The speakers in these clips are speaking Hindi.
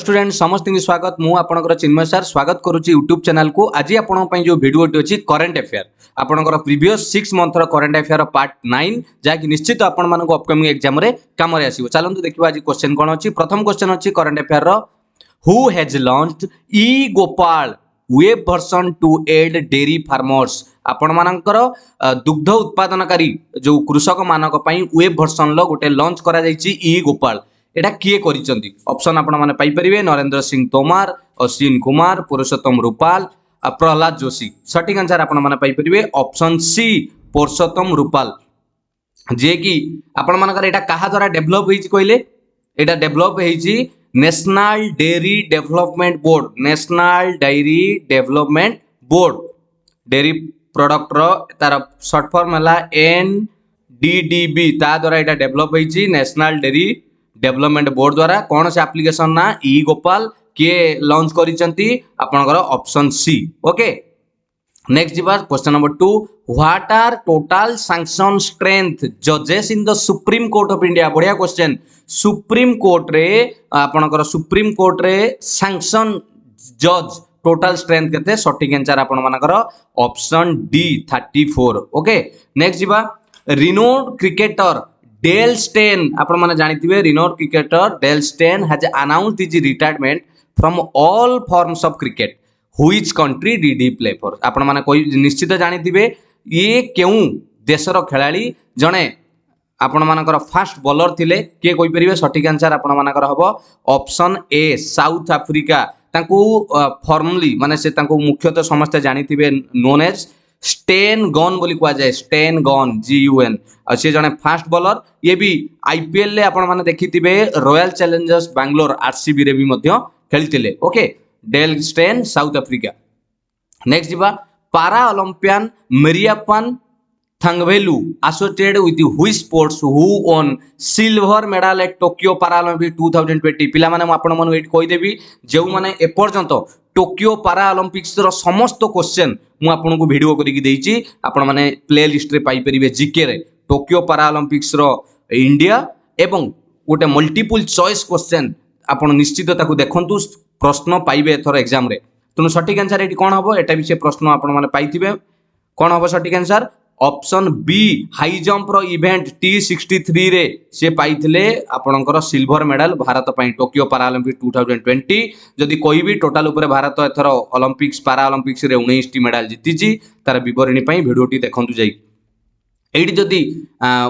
स्टूडेंट समस्त की स्वागत मु आपनकर चिन्मय सर स्वागत करुच्ची यूट्यूब चैनल को। आज आपण जो वीडियोटी अच्छी करेन्ट अफेयर आपनकर प्रीवियस 6 मंथर करेन्ट अफेयर पार्ट 9 जहाँकि निश्चित आपण मानक अपकमिंग एग्जाम रे काम रे आसीबो। चलंतु देखिबा आज क्वेश्चन कोन अछि। प्रथम क्वेश्चन अछि करेन्ट अफेयर रो, who has launched e Gopal web version to add dairy farmers. आपण मानकर दुग्ध उत्पादनकारी जो कृषक मानक पई वेब वर्जन लो गोटे लॉन्च करा जायछि ई गोपाल। एटा किए करिसंती ऑप्शन आपण माने पाई परिबे नरेंद्र सिंह तोमर, अश्विन कुमार, पुरुषोत्तम रूपाल, प्रहलाद जोशी। सटीक आंसर आपण माने पाई परिबे ऑप्शन सी पुरुषोत्तम रूपाल, जे कि आपण मानकर एटा कहा द्वारा डेवलप होईछि कहले। एटा डेवलप होईछि national dairy development board, national dairy development board. Dairy product रो तार शॉर्ट फॉर्म हला एनडीडीबी, ता द्वारा एटा डेवलप होईछि नेशनल डेयरी डेवलपमेंट बोर्ड द्वारा। कौन से एप्लिकेशन ना ई गोपाल किए लॉन्च करिसंती आपनकर ऑप्शन सी। ओके नेक्स्ट जीवा question number 2, what are total sanction strength जजेस in the supreme court of India. बढ़िया क्वेश्चन। सुप्रीम कोर्ट रे आपनकर सुप्रीम कोर्ट रे सैंक्शन जज टोटल स्ट्रेंथ केते? सटीक आंसर आपण मानकर ऑप्शन डी 34। ओके नेक्स्ट जीवा, रिनोड क्रिकेटर डेल स्टेन, आपण माने जानिथिबे renowned cricketer Dale Steyn has announced his retirement from all forms of cricket, which country did he play for. आपण माने कोई निश्चित जानिथिबे ये केउ देशर खेलाड़ी जणे आपण मानकर फास्ट बॉलर थिले, के कोइ परिबे? सटीक आंसर आपण मानकर हबो ऑप्शन ए साउथ अफ्रीका। तांकू फॉर्मली माने से तांकू मुख्यतः समस्त जानिथिबे नोन एज स्टेन गन बोली कुआ जाए, स्टेन गन GUN। सी जने फास्ट बॉलर, ये भी आईपीएल ले आपण माने देखिथिबे रॉयल चैलेंजर्स बैंगलोर RCB रे भी मध्य खेलतिले। Okay Dale Steyn South Africa. Next जीवा, para Olympian Mariyappan Thangavelu associated with which sports who won silver medal at Tokyo Paralympic 2020। पिला माने आपण मन वेट कहि देबी जेउ माने ए पर्यंत टोक्यो पैरा ओलंपिक्स रो समस्त क्वेश्चन मु आपन को वीडियो करिकि देइछि। आपण माने प्ले लिस्ट रे पाई परिबे जीके रे टोक्यो पैरा ओलंपिक्स रो इंडिया एवं गोटे मल्टीपल चॉइस क्वेश्चन आपण निश्चित ताकू देखंतु, प्रश्न पाइबे एथर एग्जाम रे। तनु सटीक आंसर एटी कोन हबो? एटा भी से प्रश्न आपण माने पाइथिबे। कोन हबो सटीक answer? Option B high jump रो इवेंट T63 रे से पाइथिले आपणकर सिल्वर मेडल भारत पई टोक्यो पैरालंपिक 2020। जदि कोई भी टोटल ऊपर भारत एथर ओलंपिक्स पैरा ओलंपिक्स रे 19 टी मेडल जीतिची, तार विवरणी पई वीडियोटी देखंतु जाई। एडी जदि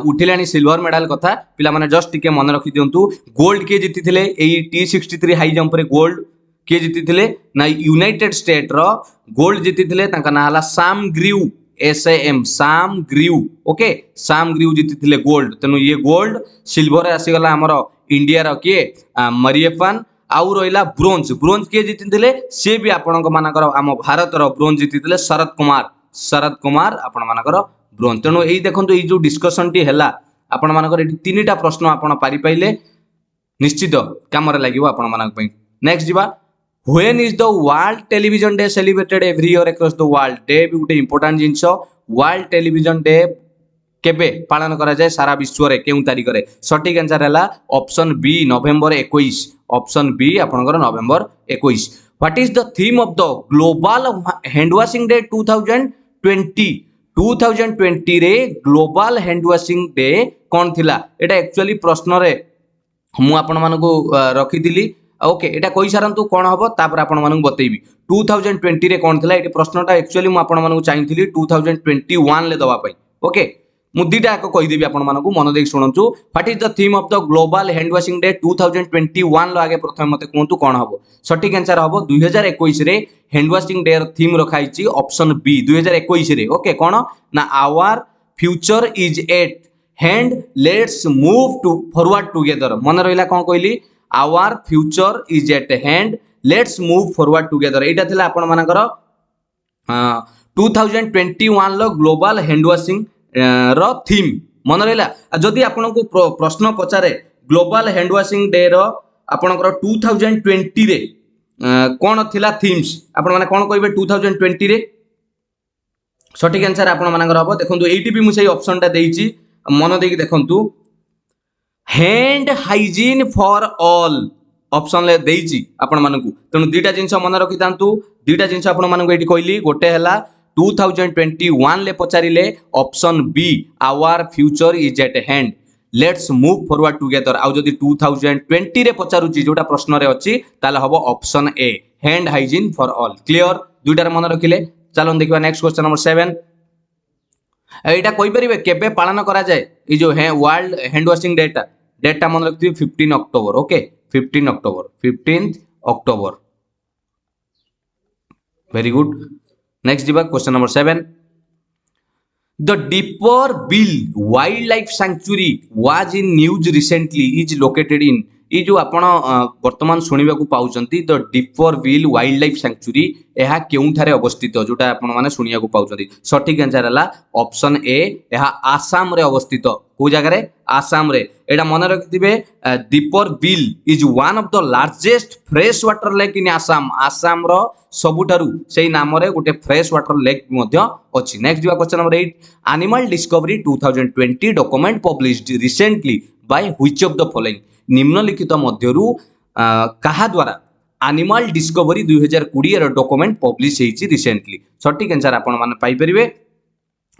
उठिलानी सिल्वर मेडल कथा पिला माने जस्ट टिके मन रखि दियंतु। गोल्ड के जीतिथिले एई T63 हाई जंप रे गोल्ड के जीतिथिले ना यूनाइटेड स्टेट रो गोल्ड जीतिथिले, तांका ना हला सैम ग्रीव SAM साम ग्रीव। ओके साम ग्रीव जीतिथिले गोल्ड। तेनु ये गोल्ड सिल्वर आसी गला हमर इंडिया रो के मरियप्पन। आउ रहिला ब्रोंज, ब्रोंज के जीतिथिले से भी आपनक मानकर हम भारत रो ब्रोंज जीतिथिले शरद कुमार, शरद कुमार आपण मानकर ब्रोंज। तेनु एई देखंतु एई जो डिस्कशन टी हैला आपण मानकर एटी तीनटा प्रश्न आपण पारि पाइले निश्चित काम रे लागिवो आपण मानक पई। नेक्स्ट जीवा, When is the World Television Day celebrated every year across the world? Day भी गोटे इंपोर्टेंट जिंस। वर्ल्ड टेलीविजन डे केबे पालन करा जाए सारा विश्व रे केउ तारिख रे? सटीक आंसर हैला ऑप्शन बी नवंबर 21। ऑप्शन बी आपनकर नवंबर 21। What is the theme of the global hand washing day 2020? 2020 रे ग्लोबल हैंड वॉशिंग डे कोन थिला? एटा एक्चुअली प्रश्न रे मु आपण मानको रखिथिली। ओके एटा कहि सारंतु कोन हबो, तापर आपण मानक बतैबी 2020 रे कोन थिला। एटी प्रश्नटा एक्चुअली मु आपण मानक चाहिथिली 2021 ले दवा पई। ओके मु दीटा को कहि देबी आपण मानक मन देख सुनंतु। What is the theme of the global hand washing day 2021 लो आगे प्रथम मते कोंतु कोन हबो? सटीक आंसर हबो 2021 रे हैंड वॉशिंग डे रो थीम रखाइची ऑप्शन बी 2021 रे। ओके कोन ना our future is at hand let's move to forward together. मन रहिला कोन कहली? Our future is at hand let's move forward together. एटा थिला आपण मानकर 2021 लो ग्लोबल हैंड वॉशिंग रो थीम मन रहिला। जदि आपण को प्रश्न पचारे ग्लोबल हैंड वॉशिंग डे रो आपणकर 2020 रे कोन थिला थीम्स, आपण माने कोन कहबे 2020 रे? सटीक आंसर आपण मानकर हबो देखंतु एटी भी मु सही ऑप्शन टा देइची, मन देकी देखंतु hand hygiene for all. Option ले देइची आपण मानकू तेणु दुईटा जिनस मन रखि थांतु दुईटा जिनस आपण मानकू एठी कहली गोटे हला 2021 ले पचारिले option B our future is at hand let's move forward together आउ जदि 2020 रे पचारुची जोटा प्रश्न रे अछि ताले हबो option A hand hygiene for all clear दुईटा मन रखिले चलो देखिबा नेक्स्ट क्वेश्चन नंबर 7 एटा कहि परिबे केबे पालन करा जाय ई जो है वर्ल्ड हैंड वॉशिंग डेटा मन रखिबे 15 October okay 15 October 15th October very good next जीवा question number 7 the Deepor Beel wildlife sanctuary was in news recently is located in ये जो आपण वर्तमान सुनिबा को पाउचंती the Deepor Beel wildlife sanctuary एहा केउठारे अवस्थित जोटा आपण माने सुनिया को पाउचंती सठिक आंसर हला ऑप्शन ए एहा आसाम रे अवस्थित को जगह रे आसाम रे एटा मन रखिथिबे Deepor Beel is one of the largest fresh water lake in Assam Assam रो सबुठारु सेही नाम रे गोटे फ्रेश वाटर लेक मध्य अछि नेक्स्ट दिवा question number 8 animal discovery 2020 document published recently by which of the following निम्नलिखित मध्यरु कहा द्वारा एनिमल डिस्कवरी 2020 रो डॉक्यूमेंट पब्लिश हेछि रिसेंटली सठिक आंसर आपण माने पाई परिबे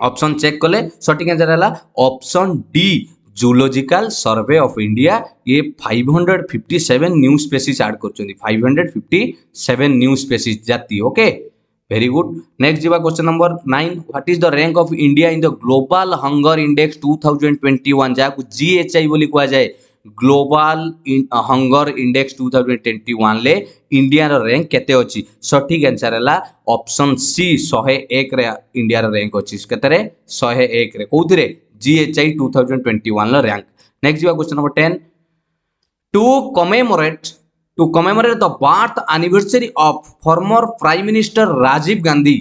ऑप्शन चेक कले सठिक आंसर हला option D zoological survey of India ये 557 न्यू स्पीशीज ऐड करछन्ती 557 न्यू स्पीशीज जाति ओके वेरी गुड नेक्स्ट जीवा question number 9 what is the rank of India in the global hunger index 2021 जाकु जीएचआई बोली कुआ जाय ग्लोबल हंगर इंडेक्स 2021 ले इंडिया रो रैंक केते अछि सठिक आंसर हला ऑप्शन सी 101 रे इंडिया रो रैंक अछि केते रे 101 रे कोउथिरे जीएचआई 2021 लो रैंक नेक्स्ट जीवा question number 10 to commemorate the birth anniversary of former prime minister Rajiv Gandhi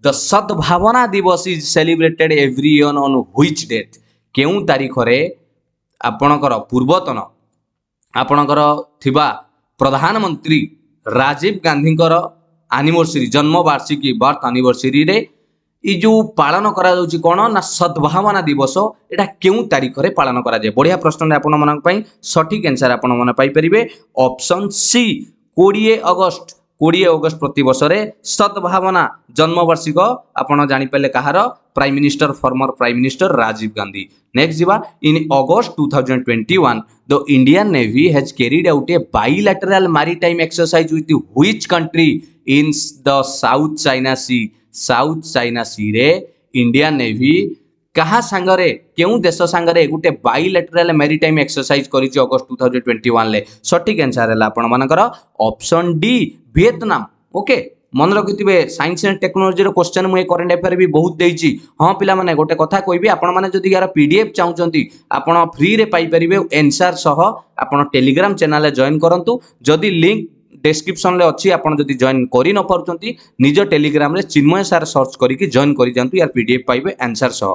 the सद्भावना दिवस is celebrated every year on which date केउ तारीख रे आपणकर पूर्वतन आपणकर थिबा प्रधानमंत्री राजीव गांधी एनिवर्सरी जन्म वार्षिकी बर्थ एनिवर्सरी रे ई जो पालन करा जाउची कोन ना सद्भावना दिवस एटा केउ तारीख रे पालन करा जाय बढ़िया प्रश्न आपण मन पई सठिक आंसर आपण मन पाई परिबे ऑप्शन सी 20 अगस्त प्रति वर्ष रे सद्भावना जन्म वार्षिक आपण जानि पले कहार prime minister former prime minister Rajiv Gandhi next जीवा in August 2021 the Indian navy has carried out a bilateral maritime exercise with which country in the South China Sea रे इंडियन नेवी कहा सांगरे केउ देश सांगरे गोटे बाइलैटरल मैरीटाइम एक्सरसाइज करिछि अगस्त 2021 ले सठिक आंसर हला आपण मानकर ऑप्शन डी वियतनाम ओके मन रखिथिबे साइंस एंड टेक्नोलॉजी रो क्वेश्चन मु करंट अफेयर भी बहुत देइछि हां पिला माने गोटे कथा कहबी आपण माने जदि यार पीडीएफ चाहउचंती आपण फ्री रे पाई परिबे आंसर सह आपण टेलीग्राम चैनल जॉइन करंतु जदि लिंक डिस्क्रिप्शन ले अच्छी आपण जदि जॉइन करि न पारुचंती निज टेलीग्राम रे चिन्मय सर सर्च करिकि जॉइन करि जानतु यार पीडीएफ पाइबे आंसर सह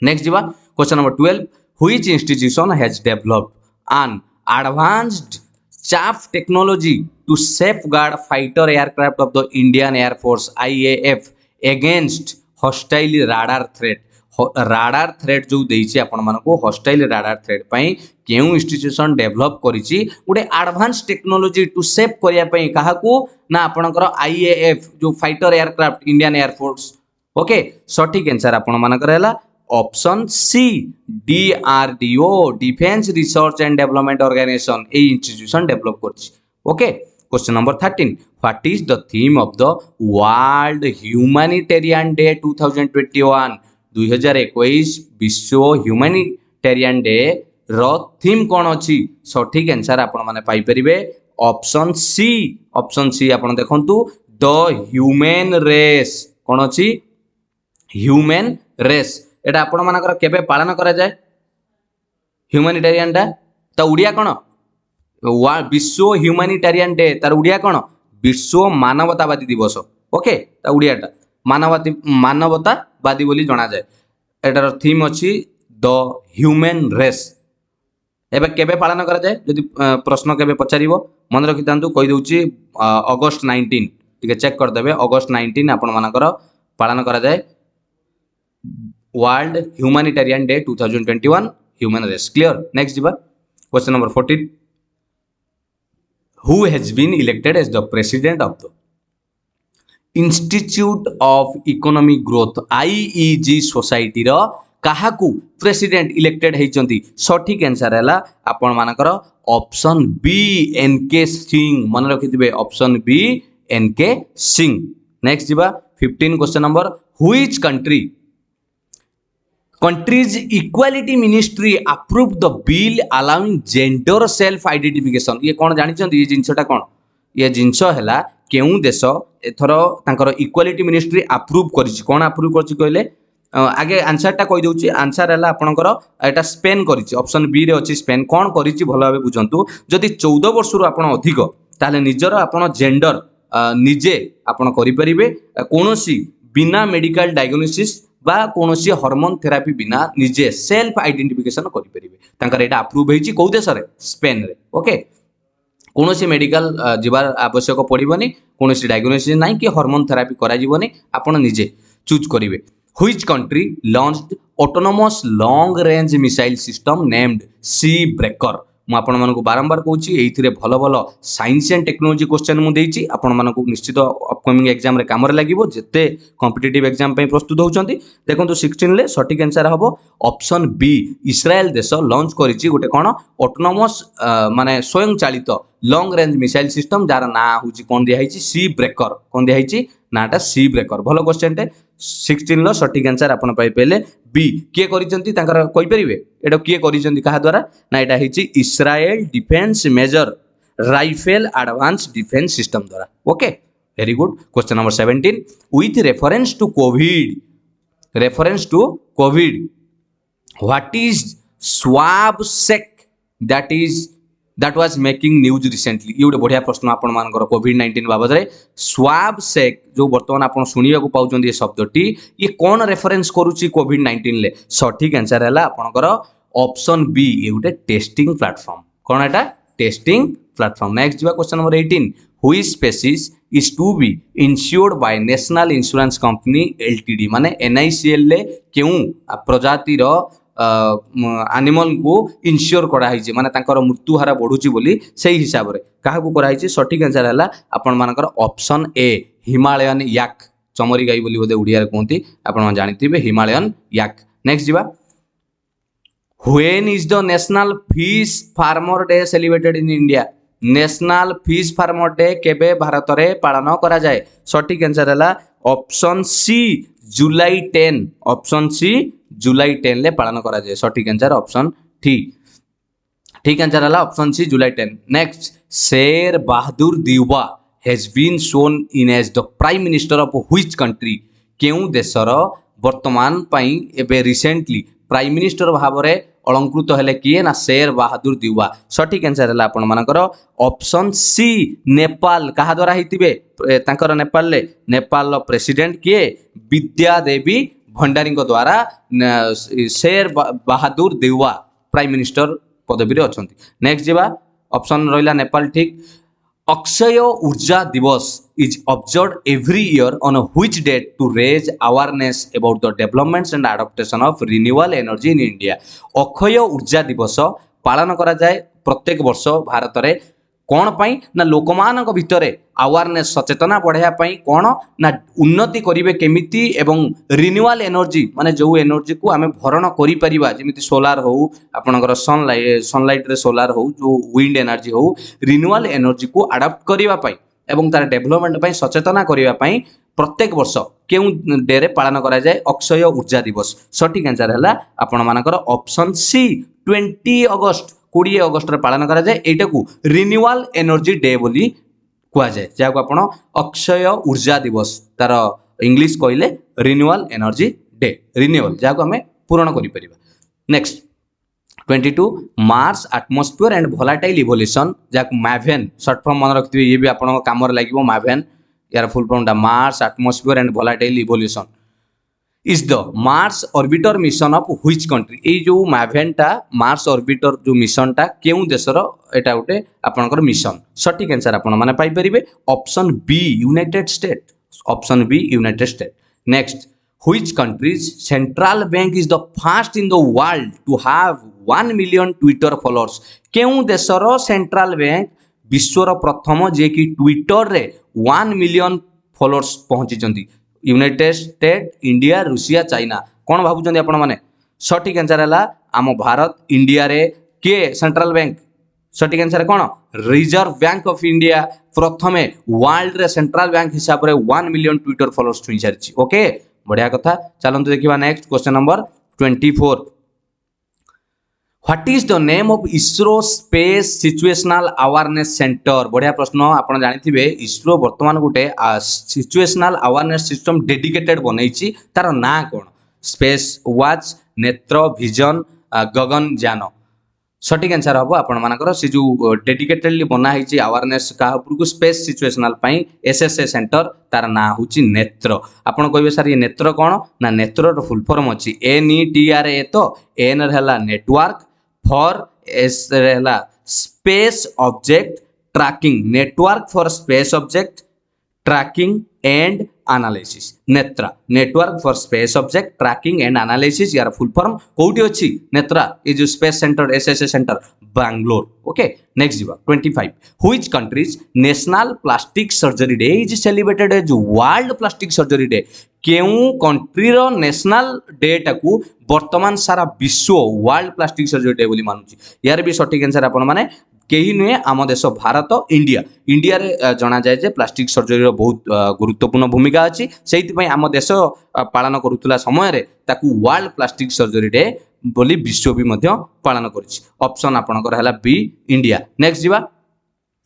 नेक्स्ट जीवा question number 12 which institution has developed N advanced chaff technology to safeguard fighter aircraft of the Indian Air Force IAF against hostile radar threat जो देइछि आपण मानको hostile radar threat पई केउ इंस्टीट्यूशन डेवलप करिछि उडे एडवांस टेक्नोलॉजी टू सेव करिया पई काहाकू ना आपणकर IAF जो fighter aircraft Indian air force okay सठिक आंसर आपण मानकर हला option C DRDO defence research and development organisation ए इंस्टीट्यूशन डेवलप करछि okay question number 13 what is the theme of the world humanitarian day 2021 2021 विश्व ह्यूमैनिटेरियन डे रो थीम कोन अछि सठिक आंसर आपण माने पाई परिबे ऑप्शन सी आपण देखंतु द ह्यूमन रेस कोन अछि ह्यूमन रेस एटा आपण मानकर केबे पालन करा जाय ह्यूमैनिटेरियन डे त उडिया कोन विश्व ह्यूमैनिटेरियन डे तार उडिया कोन विश्व मानवतावादी दिवस ओके त उडियाटा मानवतावादी बोली जणा जाय एटार थीम अछि द ह्यूमन रेस एबे केबे पालन करा जाय जदि प्रश्न केबे पचारिबो मन रखि तांतु कहि दउची अगस्त 19 ठीक चेक कर देबे अगस्त 19 आपण मानकर पालन करा जाय world humanitarian day 2021 human race clear next जीवा question number 14 who has been elected as the president of the Institute of Economic Growth IEG society रो काहाकू प्रेसिडेंट इलेक्टेड होइचंती सठिक आंसर हैला आपण मानकर ऑप्शन बी एनके सिंह मन रखिथिबे option B N K Singh. Next जिबा 15 question number which countries equality ministry approve the bill allowing gender self identification ये कौन जानिछंती ये जिंसटा कौन ये जिंस हैला केउ देश एथर तांकर इक्वालिटी मिनिस्ट्री अप्रूव करिछि कोन अप्रूव करिछि कहले आगे आंसरटा कहि दउछि आंसर हैला आपनकर एटा स्पेन करिछि ऑप्शन बी रे अछि स्पेन कोन करिछि भलो भाबे बुझंतु जदि 14 वर्ष रु आपण अधिक ताले निजर आपण जेंडर निजे आपण करि परिबे कोनोसी बिना मेडिकल डायग्नोसिस बा कोनोसी हार्मोन थेरापी बिना निजे सेल्फ आइडेंटिफिकेशन करि परिबे तांकर एटा अप्रूव हेछि को देश रे स्पेन रे ओके कोनोसी मेडिकल जीवार आवश्यक पड़िबनी कोनोसी डायग्नोसिस नाही कि हार्मोन थेरापी करा जीवनी आपण निजे चूज करिवे। Which country launched autonomous long range missile system named sea breaker मु आपण मानकु बारंबार कहूची एइथिरे भलो भलो साइंस एंड टेक्नोलॉजी क्वेश्चन मु देइची आपण मानकु निश्चित अपकमिंग एग्जाम रे काम रे लागिवो जेते कॉम्पिटिटिव एग्जाम पई प्रस्तुत होउचंती देखंतु 16 ले सटीक आंसर हबो ऑप्शन बी इस्राएल देश लॉन्च करिची गोटे कोन ऑटोनोमस माने स्वयं चालित long range missile system jar ना होची कोन दिया हिची सी ब्रेकर कोन दिया हिची नाटा सी ब्रेकर भलो क्वेश्चन टे 16 लो सटीक आंसर आपण पाई पेले बी के करिसंती तांकर कहि परिबे एडो के करिसंती कहा द्वारा ना एटा हिची Israel defence major rifle advance defence system द्वारा okay very good. Question number 17 with reference to Covid what is swab सेक that was making news recently ये गोटे बढ़िया प्रश्न आपण मानकर कोविड-19 बाबद रे स्वाब सेक जो वर्तमान आपण सुनिया को पाउचंदी ये शब्दटी ये कोन रेफरेंस करूची कोविड-19 ले सठिक आंसर हैला आपनकर ऑप्शन बी ये गोटे टेस्टिंग प्लेटफॉर्म कोन एटा टेस्टिंग प्लेटफॉर्म। नेक्स्ट जिवा question number 18 which species is to be insured by national insurance company LTD माने एनआईसीएल ले केउ प्रजाति रो एनिमल को इन्श्योर कराई माने तांकर मृत्यु हार बढ़ुची बोली सही हिसाब रे काहा को कराई सठिक आंसर हैला आपण मानकर ऑप्शन ए हिमालयन याक चमरी गाई बोली बोले उड़िया रे कहंती आपण जानिथिबे हिमालयन याक। नेक्स्ट जिबा when is the national fish farmer day celebrated in India national fish farmer day केबे भारत रे पालन करा जाय सठिक आंसर हैला ऑप्शन सी जुलाई 10 ऑप्शन सी जुलाई 10 ले पालन करा जाय सठिक आंसर ऑप्शन ठीक आंसर हला ऑप्शन सी जुलाई 10। Next Sher Bahadur Deuba has been sworn in as the prime minister of which country केउ देशर वर्तमान पई एबे रिसेंटली प्राइम मिनिस्टर भाव रे अलंकृत हेले किए ना शेर बहादुर देउवा सठिक आंसर हला आपण मानकर ऑप्शन सी नेपाल कहा द्वारा हितिबे तांकर नेपाल ले नेपाल रो प्रेसिडेंट किए विद्या देवी भंडारी द्वारा शेर बहादुर देउवा प्राइम मिनिस्टर पदवी रे अछंती। नेक्स्ट जेबा ऑप्शन रहिला नेपाल ठीक। अक्षय ऊर्जा दिवस is observed every year on which date to raise awareness about the developments and adaptation of renewable energy in India। Akshay ऊर्जा दिवस पालन करा जाए प्रत्येक वर्ष भारत रे कौन पाई ना लोकमानक भितरे अवेयरनेस सचेतना बढ़ाया पाई कौन ना उन्नति करिवे केमिति एवं रिन्यूएबल एनर्जी माने जो एनर्जी को आमे भरण करि परिबा जेमिति सोलार हो आपनकर सनलाइट रे सोलार हो जो विंड एनर्जी हो रिन्यूएबल एनर्जी को अडॉप्ट करिवा पाई एवं तार डेवलपमेंट पाई सचेतना करिवा पाई प्रत्येक वर्ष केउ डे रे पालन करा जाए अक्षय ऊर्जा दिवस सठिक आंसर हला आपण मानकर ऑप्शन सी 20 अगस्त 20 अगस्त रे पालन करा जाए एटा को रिन्यूएबल एनर्जी डे बोली कुआ जाए जा को आपण अक्षय ऊर्जा दिवस तार इंग्लिश कहले रिन्यूएबल एनर्जी डे रिन्यूएबल जा को हमें पूर्ण करि परिबा। Next 22 Mars atmosphere and volatile evolution जा को मैवेन शॉर्ट फॉर्म मन रखथिबे ये भी आपण काम रे लागिवो मैवेन यार full form the Mars atmosphere and volatile evolution is the Mars orbiter mission of which country ए जो मैवेन टा मार्स ऑर्बिटर जो मिशन टा केउ देशर एटा उटे आपनकर मिशन सटीक आंसर आपण माने पाई परिबे option B United State option B United State. Next which countries central bank is the first in the world to have 1 million Twitter followers केउ देशर सेंट्रल बैंक विश्वर प्रथम जे कि ट्विटर रे 1 मिलियन फॉलोअर्स पहुंची United state India Russia China कौन भावुं आपण मैंने सठिक आंसर है आम भारत इंडिया रे के सेंट्रल बैंक सठिक आंसर कौन रिजर्व बैंक ऑफ इंडिया प्रथमे वर्ल्ड रे सेंट्रल बैंक हिसाब रे 1 मिलियन ट्विटर फॉलोअर्स छुई सारी ओके बढ़िया कथा चलते देखा next question number 24 what is the name of ISRO space situational awareness centre बढ़िया प्रश्न आप जानी इसरो बर्तमान गोटे सिचुएशनल अवेयरनेस सिस्टम डेडिकेटेड बनई तार ना कौन स्पेस वॉच नेत्र विजन गगन यान सठिक आंसर हम आपर से जो डेडिकेटेडली बनाई अवेयरनेस क्या उपरको स्पेस सिचुएशनल एसएसए सेंटर तार ना हूँ नेत्र आपड़ कहे सर ये नेत्र कौन ना नेत्र फुल फॉर्म अच्छी NETRA तो एन रहा नेटवर्क फॉर एस रहा space object tracking network for space object tracking and analysis Netra network for space object tracking and analysis यार फुल फॉर्म कोठी अछि नेत्रा ये जो space centre SSA centre Bangalore okay next जीवा 25 which countries national plastic surgery day is celebrated as world plastic surgery day केउ कंट्री रो नेशनल डे टाकू वर्तमान सारा विश्व वर्ल्ड प्लास्टिक सर्जरी डे बोली मानुची यार भी सठिक आंसर आपण माने कहीं नुहे आम देश भारत इंडिया इंडिया रे जना जाए जे प्लास्टिक सर्जरी बहुत गुरुत्वपूर्ण भूमिका अच्छी से आम देश पालन करुला समय रे ताकू वर्ल्ड प्लास्टिक सर्जरी डे बोली विश्व भी मध्य पालन करिछि ऑप्शन आपनकर हला बी इंडिया नेक्स्ट जीवा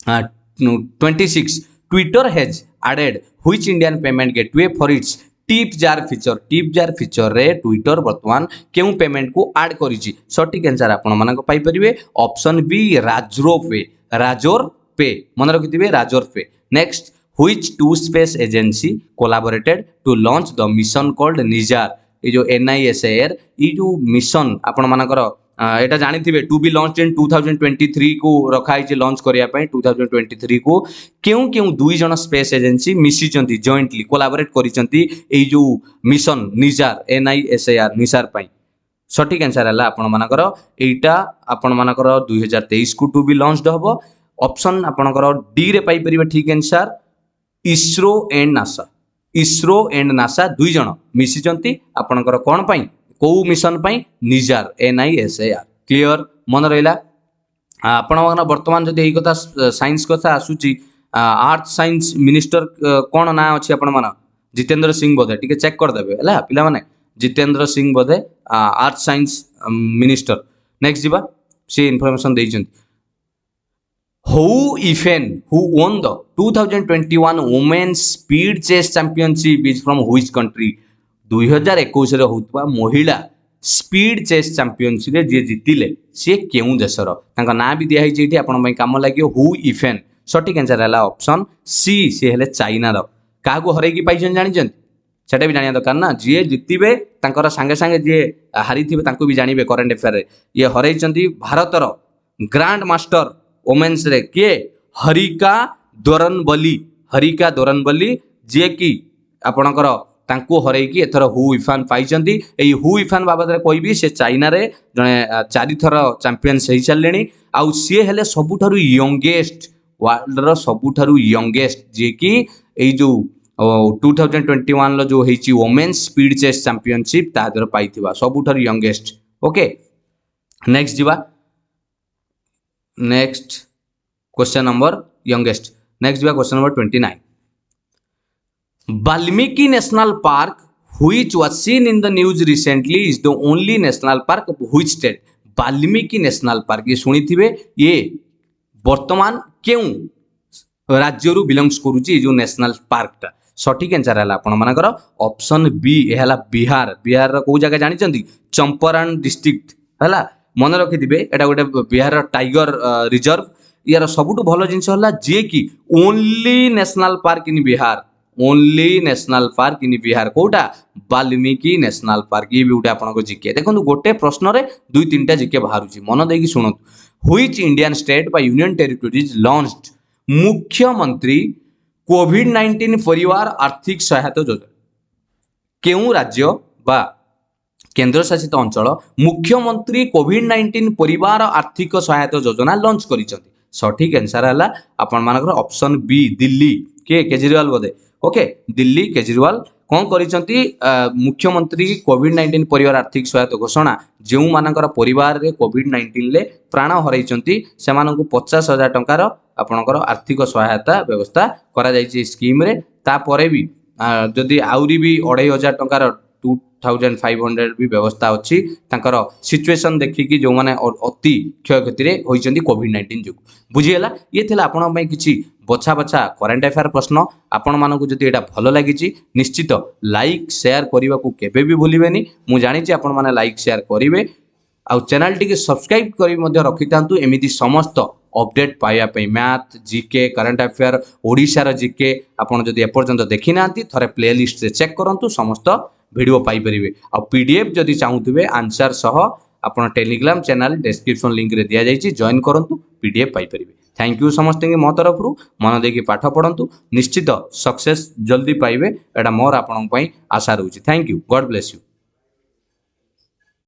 26 Twitter has added which Indian payment gateway for its tip jar feature रे ट्विटर वर्तमान केउ पेमेंट को ऐड करिछि सठिक आंसर आपण मानक पाई परिबे ऑप्शन बी राजोर पे मन रखिथिबे Razorpay next which two space agency collaborated to launch the mission called NISAR ये जो NISAR ये जो मिशन आपण मानकर एटा जानिथिबे टू बी लॉन्च इन 2023 को रखाई लॉन्च करिया पई 2023 को केउ केउ दुई जन स्पेस एजेंसी मिसी चंती जॉइंटली कोलैबोरेट करिसंती ए जो मिशन निजार NISAR निसार पई सठिक आंसर हला आपण मानकर एटा आपण मानकर 2023 को टू बी लॉन्च्ड हबो ऑप्शन आपणकर डी रे पाई परिबे ठीक आंसर इसरो एंड नासा दुई जन मिसी चंती आपणकर कोन पई को मिशन पई निजार NISAR क्लियर मन रहिला आपण वर्तमान जदि एही कथा साइंस कथा आसुची आर्ट साइंस मिनिस्टर कोन ना अछि आपण मन जितेंद्र सिंह बोधे टिके चेक कर देबे हला पिला माने जितेंद्र सिंह बोधे आर्ट साइंस मिनिस्टर नेक्स्ट जीवा से information देइछन who won the 2021 women's speed chase championship is from which country 2021 रे होतबा महिला स्पीड चेस चैंपियनशिप रे जे जितिले से केउ देशर तांका ना भी दिया हिजे इठी आपण पई काम लागियो हु इफेन सठिक आंसर हला ऑप्शन सी से हेले चाइना रो कागो हरै की पाइछन जानिछन सेटा भी जानिया दरकार ना जे जितिबे तांकर संगे संगे जे हारिथिबे तांको भी जानिबे करंट अफेयर रे ये हरैचंती भारतर ग्रैंड मास्टर वोमेन्स रे के हरिका दोरनबली जे कि आपणकर तांको हरैकी एथर who Irfan पाइचंती AE who Irfan बाबद रे कहबी से चाइना रे जने 4 थर चैंपियन सही चललेनी आउ सी हेले सबुठारु यंगेस्ट वर्ल्ड रो सबुठारु यंगेस्ट जे कि एई जो 2021 लो जो हेची वोमेन्स स्पीड चेस चैंपियनशिप तादर पाइथिबा सबुठारु यंगेस्ट ओके नेक्स्ट जीवा next question number youngest next जीवा question number 29 Valmiki National Park, which was seen in the news recently, is the only national park of which state? Valmiki National Park ये सुनी थिबे ये वर्तमान क्यों राज्य रु बिलोंग्स करूची जो नेशनल पार्क टा सठिक आंसर हला आपण मानकर ऑप्शन बी ए हला बिहार रो को जगह जानि चंदी चंपारण डिस्ट्रिक्ट हला मन रखि दिबे एटा गोटे बिहार टाइगर रिजर्व यार सबुठु भलो जिंस हला जे कि only national park in Bihar only national park in Bihar कोटा वाल्मीकि नेशनल पार्क ये भी गोटे आपको जिके देखो गोटे प्रश्न रे दुई तीन टा जिके बाहरुची मन देकी शुणतु व्हिच इंडियन स्टेट बा यूनियन टेरिटोरीज लॉन्च्ड मुख्यमंत्री कोविड-19 परिवार आर्थिक सहायता योजना केउ राज्य बा केंद्र शासित अंचल मुख्यमंत्री कोविड-19 परिवार आर्थिक सहायता योजना लॉन्च करिसंती सठिक आंसर है आपण मानकर ऑप्शन बी दिल्ली के केजरीवाल बोधे ओके दिल्ली केजरीवाल कौन करिसंती मुख्यमंत्री कोविड-19 परिवार आर्थिक सहायता घोषणा जो मानकर परिवार रे कोविड-19 ले प्राण हरैचंती सेमानकु 50,000 टंकार आपणकर आर्थिक सहायता व्यवस्था करा जायछि स्कीम रे तापरे भी जदि आउरी भी 2,500 टंकार 2,500 भी व्यवस्था अच्छी तांकर सिचुएशन देखिकी जो माने अति क्षयक्षति रे होइचंती कोविड-19 जो बुझिएला ये थिला आपण पई किछि बछा बछा करेंट अफेयर प्रश्न आपण मानकु जदि एटा भलो लागिछि निश्चित लाइक शेयर करबा को केबे भी भूलिबेनी मु जानि छी आपण माने लाइक शेयर करिवे आ चैनल टी के सब्सक्राइब करी मध्य रखितांतु एमिति समस्त अपडेट पाइबा पई maths GK current affair Odisha रो जीके आपण जदि एपर्यंत देखि नांती थरे प्लेलिस्ट से चेक करंतु समस्त वीडियो पाई परिबे आ पीडीएफ जदि चाहूथिबे आंसर सह आपण टेलीग्राम चैनल डिस्क्रिप्शन लिंक रे दिया जाइछि जॉइन करंतु पीडीएफ पाई परिबे थैंक यू समस्त के मो तरफ मन देकी पाठ पढ़ंतु निश्चित सक्सेस जल्दी पाइबे एटा मोर आपण पई आशा रहउछि thank you God bless you.